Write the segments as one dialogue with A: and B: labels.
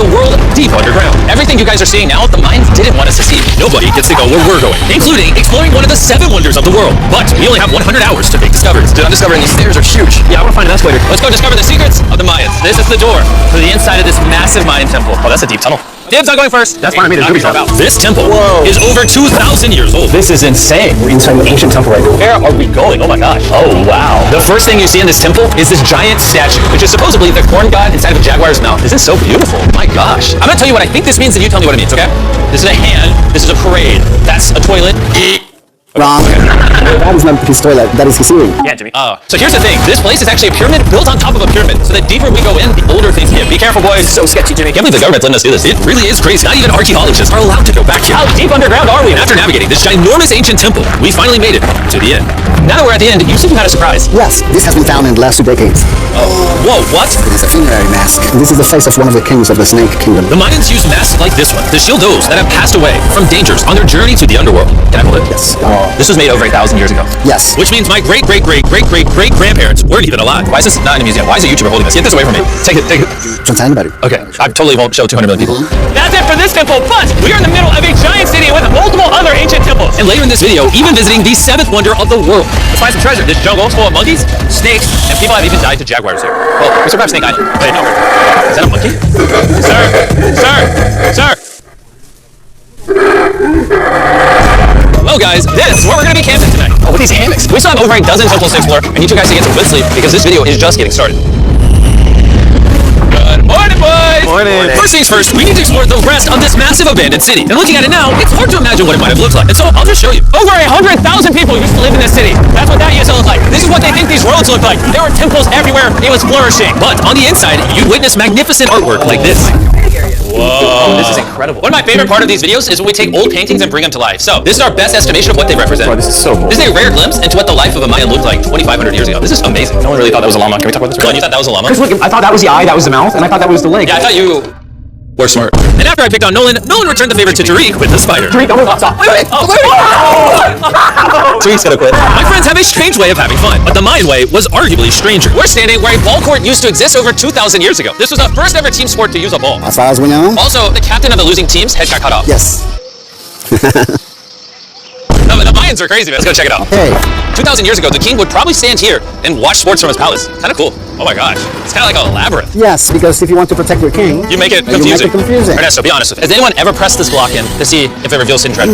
A: the world deep underground. Everything you guys are seeing now, the Mayans didn't want us to see. Nobody gets to go where we're going, including exploring one of the 7 wonders of the world. But we only have 100 hours to make discoveries. Dude, I'm discovering these stairs are huge. Yeah, I want to find an escalator. Let's go discover the secrets of the Mayans. This is the door to the inside of this massive Mayan temple. Oh, that's a deep tunnel. Dibs, I'm going first. That's fine. I made a about. This temple is over 2,000 years old. This is insane. We're inside an ancient temple right now. Where are we going? Oh my gosh. Oh wow. The first thing you see in this temple is this giant statue, which is supposedly the corn god inside of a jaguar's mouth. This is so beautiful. My gosh. I'm gonna tell you what I think this means, and you tell me what it means, okay? This is a hand. This is a parade. That's a toilet.
B: Wrong. That is not his toilet. That is his earring.
A: Yeah, Jimmy. So here's the thing. This place is actually a pyramid built on top of a pyramid. So the deeper we go in, the older things get. Be careful, boys. So sketchy, Jimmy. Can't believe the government's letting us do this. It really is crazy. Not even archaeologists are allowed to go back here. How deep underground are we? And after navigating this ginormous ancient temple, we finally made it to the end. Now that we're at the end, you said you had a surprise.
B: Yes, this has been found in the last 2 decades.
A: Whoa, what?
B: It is a funerary mask. This is the face of one of the kings of the Snake Kingdom.
A: The Mayans used masks like this one to shield those that have passed away from dangers on their journey to the underworld. Can I hold it?
B: Yes.
A: This was made over 1,000 years ago.
B: Yes.
A: Which means my great-great-great-great-great-great-grandparents weren't even alive. Why is this not in a museum? Why is a YouTuber holding this? Get this away from me. Take it.
B: Don't tell anybody.
A: Okay, I totally won't show 200 million people. That's it for this temple, but we are in the middle of a giant city with multiple other ancient temples. And later in this video, even visiting the 7th wonder of the world. Let's find some treasure. This jungle is full of monkeys, snakes, and people have even died to jaguars here. Well, we survived snake eye. Wait, no. Is that a monkey? Sir! Well guys, this is where we're going to be camping tonight. Oh, with these hammocks. We still have over a dozen temples to explore. I need you guys to get some good sleep because this video is just getting started. Good morning, boys! Morning. First things first, we need to explore the rest of this massive abandoned city. And looking at it now, it's hard to imagine what it might have looked like. And so I'll just show you. Over 100,000 people used to live in this city. That's what that used to look like. This is what they think these roads look like. There were temples everywhere. It was flourishing. But on the inside, you'd witness magnificent artwork like this. Whoa, this is incredible. One of my favorite part of these videos is when we take old paintings and bring them to life. So this is our best estimation of what they represent.
C: Bro, this is so cool.
A: This is a rare glimpse into what the life of a Mayan looked like 2,500 years ago. This is amazing.
C: No one really thought that was a llama. Can we talk about this?
A: Glenn, you thought that was a llama?
C: Because look, I thought that was the eye, that was the mouth, and I thought that was the leg.
A: Yeah, I thought you were smart. And after I picked on Nolan returned the favor to Tariq with the spider.
C: Tariq, don't stop. Wait.
A: Tariq's gonna quit. My friends have a strange way of having fun, but the Mayan way was arguably stranger. We're standing where a ball court used to exist over 2,000 years ago. This was the first ever team sport to use a ball.
B: As far as we know.
A: Also, the captain of the losing team's head got cut off.
B: Yes.
A: The Mayans are crazy, man. Let's go check it out.
B: Hey.
A: 2,000 years ago, the king would probably stand here and watch sports from his palace. Kind of cool. Oh my gosh. It's kind of like a labyrinth.
B: Yes, because if you want to protect your king,
A: you make it confusing. Ernesto, be honest. Has anyone ever pressed this block in to see if it reveals hidden treasure?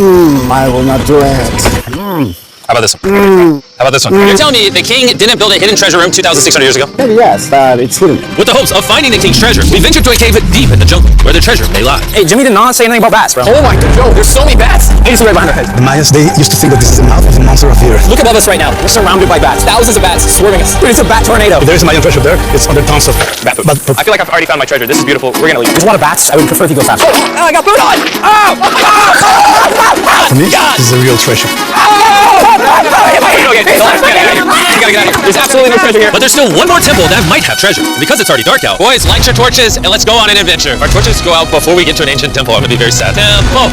B: I will not do it.
A: How about this one? How about this one? You're telling me the king didn't build a hidden treasure room 2,600 years ago?
B: Maybe yes, but it's hidden.
A: With the hopes of finding the king's treasure, we ventured to a cave deep in the jungle where the treasure may lie.
C: Hey, Jimmy did not say anything about bats, bro.
A: Oh my god, Joe, there's so many bats.
C: Hey, it's right behind our head.
B: The Mayans, they used to think that this is the mouth of the monster of the earth.
C: Look above us right now. We're surrounded by bats. Thousands of bats swarming us. Dude, it's a bat tornado.
B: If there is a Mayan treasure there, it's under tons of bat food. But
A: I feel like I've already found my treasure. This is beautiful. We're gonna leave.
C: There's a lot of bats. I would prefer if you go faster.
A: Oh, I got food on!
B: for me, this is a real treasure.
A: You gotta get out of here. There's absolutely no treasure here. But there's still one more temple that might have treasure. And because it's already dark out, boys, light your torches and let's go on an adventure. If our torches go out before we get to an ancient temple, I'm gonna be very sad. Temple.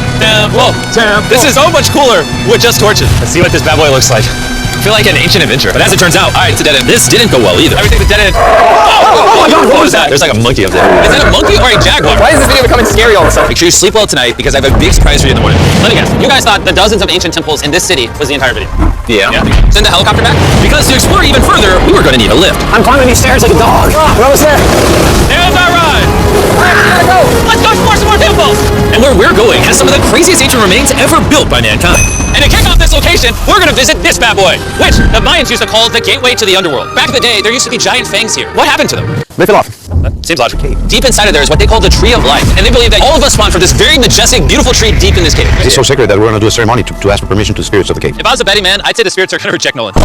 A: This is so much cooler with just torches. Let's see what this bad boy looks like. I feel like an ancient adventure, but as it turns out, all right, it's a dead end. This didn't go well either. Everything's a dead end. Oh my god, what was that? There's like a monkey up there. Is that a monkey or a jaguar?
C: Why is this video becoming scary all of a sudden?
A: Make sure you sleep well tonight because I have a big surprise for you in the morning. Let me guess, you guys thought the dozens of ancient temples in this city was the entire video? Yeah. Send the helicopter back? Because to explore even further, we were going to need a lift.
C: I'm climbing these stairs like a dog. We're almost there.
A: There's our ride. Let's go explore some more temples. And where we're going has some of the craziest ancient remains ever built by mankind. And to kick off this location, we're going to visit this bad boy, which the Mayans used to call the gateway to the underworld. Back in the day, there used to be giant fangs here. What happened to them?
C: They fell off.
A: That seems logical. Deep inside of there is what they call the Tree of Life. And they believe that all of us spawned from this very majestic, beautiful tree deep in this cave.
D: It's so sacred that we're going to do a ceremony to ask for permission to the spirits of the cave.
A: If I was a betting man, I'd say the spirits are going to reject Nolan.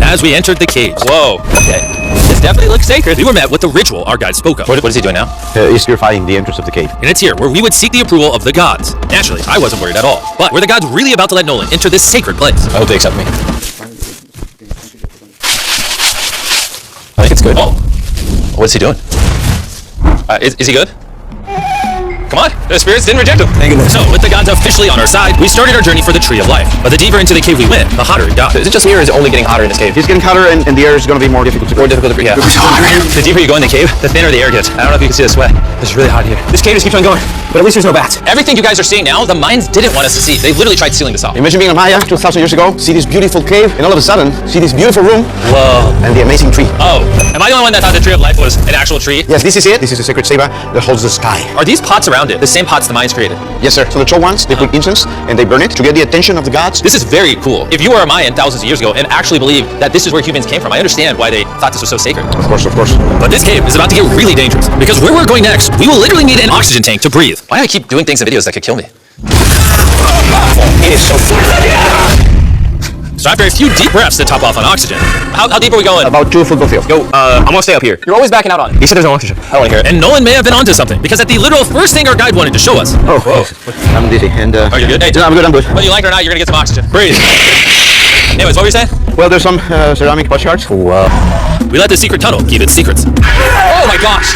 A: As we entered the caves. Whoa. Okay. This definitely looks sacred. We were met with the ritual our guide spoke of. What is he doing now?
D: He's purifying the entrance of the cave.
A: And it's here where we would seek the approval of the gods. Naturally, I wasn't worried at all. But were the gods really about to let Nolan enter this sacred place? I hope they accept me. I think it's good. Oh. What's he doing? Is he good? Come on, the spirits didn't reject him.
B: Thank goodness.
A: So, with the gods officially on our side, we started our journey for the Tree of Life. But the deeper into the cave we went, the hotter it got.
C: Is it just here or is it only getting hotter in this cave?
D: It's getting hotter and the air is going to be more difficult to breathe.
C: More difficult to breathe. Yeah.
A: The deeper you go in the cave, the thinner the air gets. I don't know if you can see the sweat. This is really hot here.
C: This cave just keeps on going, but at least there's no bats.
A: Everything you guys are seeing now, the mines didn't want us to see. They literally tried sealing this off.
D: Imagine being a Maya 2,000 years ago, see this beautiful cave, and all of a sudden, see this beautiful room.
A: Whoa.
D: And the amazing tree.
A: Oh, am I the only one that thought the Tree of Life was an actual tree?
D: Yes, this is it. This is the sacred ceiba that holds the sky.
A: Are these pots around it the same pots the mines created?
D: Yes, sir. So the tall ones, they put incense and they burn it to get the attention of the gods.
A: This is very cool. If you were a Mayan thousands of years ago and actually believed that this is where humans came from, I understand why they thought this was so sacred.
D: Of course, of course.
A: But this cave is about to get really dangerous because where we're going next, we will literally need an oxygen tank to breathe. Why do I keep doing things in videos that could kill me?
C: It is so
A: So after a few deep breaths to top off on oxygen, how deep are we going?
D: About 2 football fields.
C: Yo, I'm gonna stay up here. You're always backing out on it. He said there's no oxygen. I don't wanna hear it.
A: And Nolan may have been onto something because at the literal first thing our guide wanted to show us.
D: Oh, whoa. I'm dizzy and
A: Are you good? Hey,
D: no, I'm good, I'm good.
A: whether you like it or not, you're gonna get some oxygen. Breathe. Anyways, what were you saying?
D: Well, there's some ceramic pot shards. Wow.
A: We let the secret tunnel keep its secrets.
C: Oh my gosh.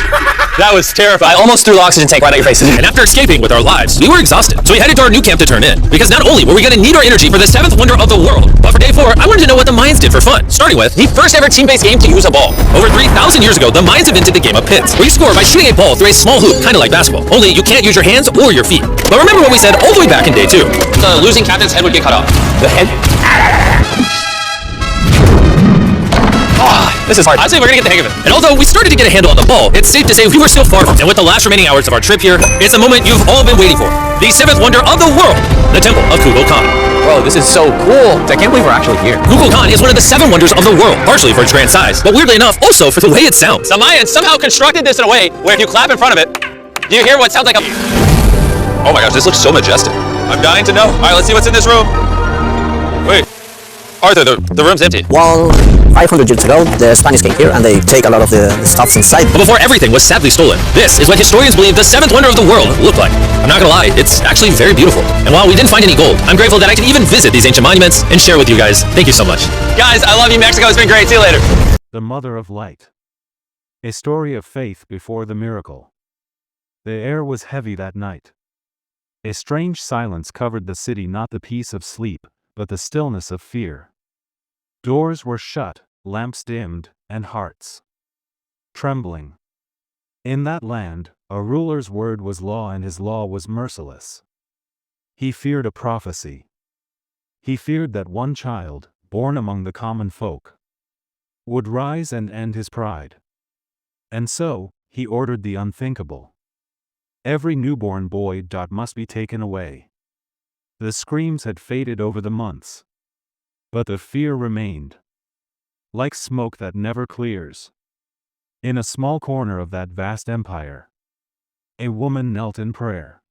A: That was terrifying.
C: I almost threw the oxygen tank right at your face.
A: And after escaping with our lives, we were exhausted. So we headed to our new camp to turn in. Because not only were we going to need our energy for the 7th wonder of the world, but for day 4, I wanted to know what the Mayans did for fun. Starting with the first ever team-based game to use a ball. Over 3,000 years ago, the Mayans invented the game of pits, where you score by shooting a ball through a small hoop, kind of like basketball. Only you can't use your hands or your feet. But remember what we said all the way back in day 2. The losing captain's head would get cut off.
C: The head? This is hard.
A: I'd say we're gonna get the hang of it. And although we started to get a handle on the ball, it's safe to say we were still far from it. And with the last remaining hours of our trip here, it's the moment you've all been waiting for. The 7th wonder of the world, the Temple of Kukulkan.
C: Bro, this is so cool. I can't believe we're actually here.
A: Kukulkan is one of the 7 wonders of the world, partially for its grand size, but weirdly enough, also for the way it sounds. The Mayans somehow constructed this in a way where if you clap in front of it, do you hear what sounds like a... Oh my gosh, this looks so majestic. I'm dying to know. All right, let's see what's in this room. Wait. Arthur, the room's empty.
B: Well, 500 years ago, the Spanish came here and they take a lot of the stuff inside.
A: But before everything was sadly stolen, this is what historians believe the 7th wonder of the world looked like. I'm not gonna lie, it's actually very beautiful. And while we didn't find any gold, I'm grateful that I can even visit these ancient monuments and share with you guys. Thank you so much. Guys, I love you, Mexico. It's been great. See you later.
E: The Mother of Light. A story of faith before the miracle. The air was heavy that night. A strange silence covered the city, not the peace of sleep, but the stillness of fear. Doors were shut, lamps dimmed, and hearts trembling. In that land, a ruler's word was law and his law was merciless. He feared a prophecy. He feared that one child, born among the common folk, would rise and end his pride. And so, he ordered the unthinkable. Every newborn boy must be taken away. The screams had faded over the months. But the fear remained. Like smoke that never clears. In a small corner of that vast empire, a woman knelt in prayer.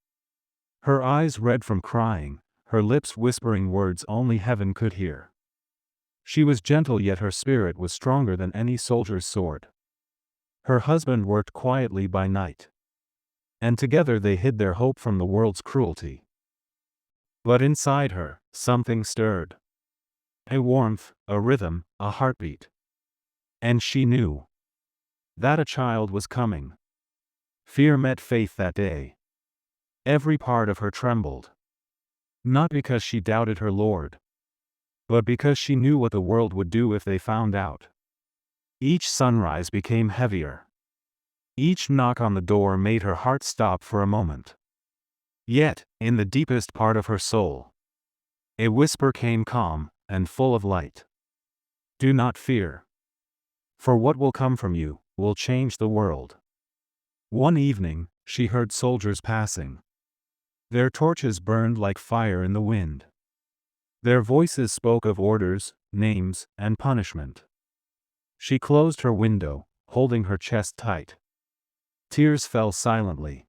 E: Her eyes red from crying, her lips whispering words only heaven could hear. She was gentle, yet her spirit was stronger than any soldier's sword. Her husband worked quietly by night. And together they hid their hope from the world's cruelty. But inside her, something stirred. A warmth, a rhythm, a heartbeat. And she knew that a child was coming. Fear met faith that day. Every part of her trembled. Not because she doubted her Lord, but because she knew what the world would do if they found out. Each sunrise became heavier. Each knock on the door made her heart stop for a moment. Yet, in the deepest part of her soul, a whisper came calm and full of light. Do not fear. For what will come from you will change the world. One evening, she heard soldiers passing. Their torches burned like fire in the wind. Their voices spoke of orders, names, and punishment. She closed her window, holding her chest tight. Tears fell silently.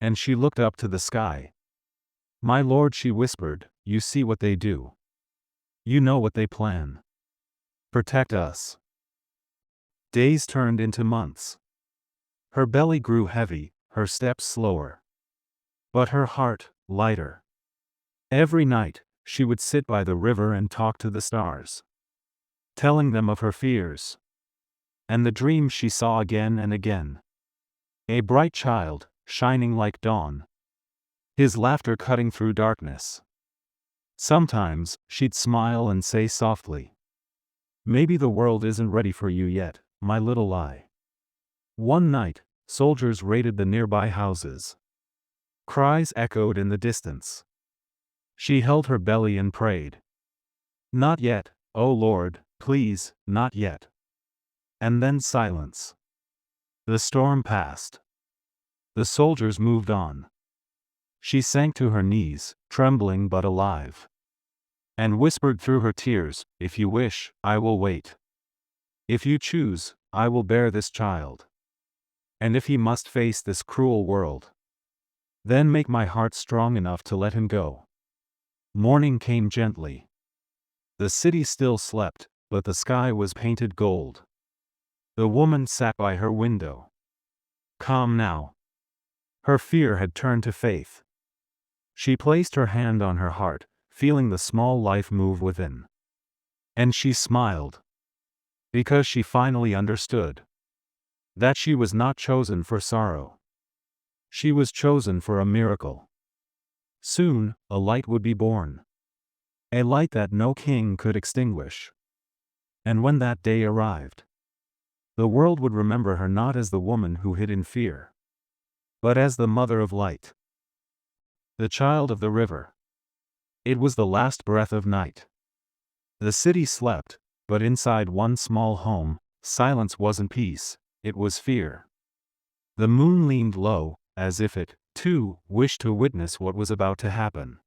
E: And she looked up to the sky. My Lord, she whispered, you see what they do. You know what they plan. Protect us. Days turned into months. Her belly grew heavy, her steps slower. But her heart, lighter. Every night, she would sit by the river and talk to the stars, telling them of her fears and the dreams she saw again and again. A bright child, shining like dawn. His laughter cutting through darkness. Sometimes, she'd smile and say softly, "Maybe the world isn't ready for you yet, my little lie." One night, soldiers raided the nearby houses. Cries echoed in the distance. She held her belly and prayed. "Not yet, O Lord, please, not yet." And then silence. The storm passed. The soldiers moved on. She sank to her knees, trembling but alive. And whispered through her tears, "If you wish, I will wait. If you choose, I will bear this child. And if he must face this cruel world, then make my heart strong enough to let him go." Morning came gently. The city still slept, but the sky was painted gold. The woman sat by her window. Calm now. Her fear had turned to faith. She placed her hand on her heart, feeling the small life move within. And she smiled. Because she finally understood that she was not chosen for sorrow. She was chosen for a miracle. Soon, a light would be born. A light that no king could extinguish. And when that day arrived, the world would remember her not as the woman who hid in fear, but as the mother of light. The child of the river. It was the last breath of night. The city slept, but inside one small home, silence wasn't peace, it was fear. The moon leaned low, as if it, too, wished to witness what was about to happen.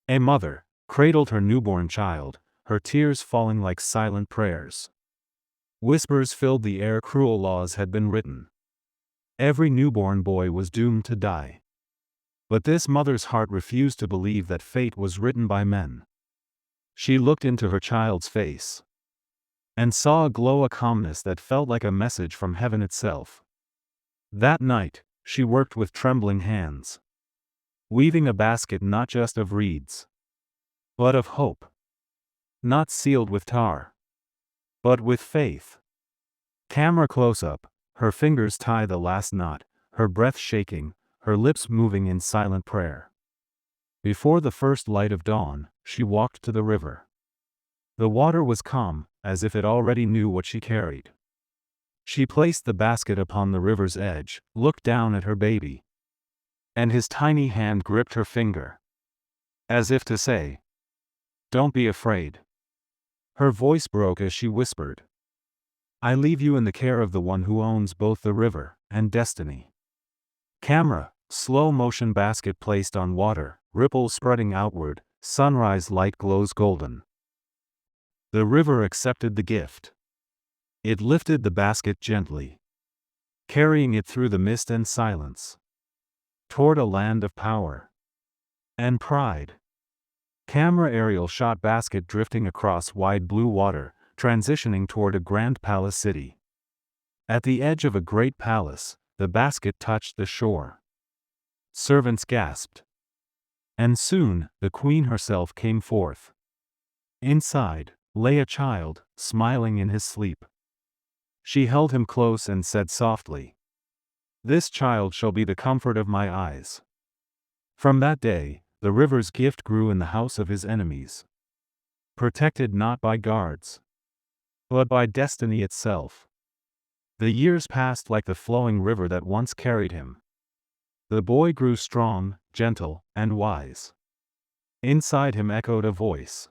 E: A mother cradled her newborn child, her tears falling like silent prayers. Whispers filled the air. Cruel laws had been written. Every newborn boy was doomed to die. But this mother's heart refused to believe that fate was written by men. She looked into her child's face and saw a glow, a calmness that felt like a message from heaven itself. That night, she worked with trembling hands, weaving a basket not just of reeds, but of hope. Not sealed with tar, but with faith. Camera close-up, her fingers tie the last knot, her breath shaking, her lips moving in silent prayer. Before the first light of dawn, she walked to the river. The water was calm, as if it already knew what she carried. She placed the basket upon the river's edge, looked down at her baby, and his tiny hand gripped her finger, as if to say, "Don't be afraid." Her voice broke as she whispered, "I leave you in the care of the one who owns both the river and destiny." Camera, slow motion, basket placed on water, ripples spreading outward, sunrise light glows golden. The river accepted the gift. It lifted the basket gently, carrying it through the mist and silence, toward a land of power and pride. Camera aerial shot, basket drifting across wide blue water, transitioning toward a grand palace city. At the edge of a great palace, the basket touched the shore. Servants gasped. And soon, the queen herself came forth. Inside lay a child, smiling in his sleep. She held him close and said softly, "This child shall be the comfort of my eyes." From that day, the river's gift grew in the house of his enemies. Protected not by guards, but by destiny itself. The years passed like the flowing river that once carried him. The boy grew strong, gentle, and wise. Inside him echoed a voice,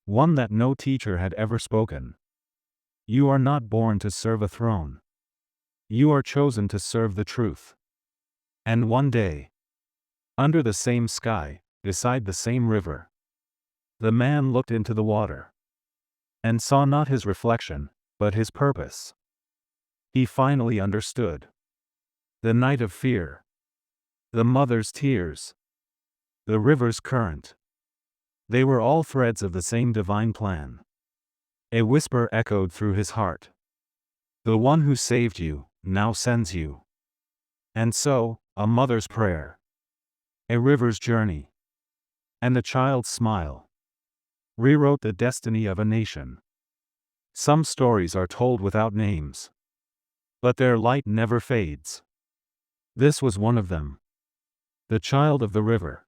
E: one that no teacher had ever spoken. "You are not born to serve a throne. You are chosen to serve the truth." And one day, under the same sky, beside the same river, the man looked into the water and saw not his reflection, but his purpose. He finally understood. The night of fear, the mother's tears, the river's current, they were all threads of the same divine plan. A whisper echoed through his heart. The one who saved you, now sends you. And so, a mother's prayer, a river's journey, and a child's smile rewrote the destiny of a nation. Some stories are told without names, but their light never fades. This was one of them. The child of the river.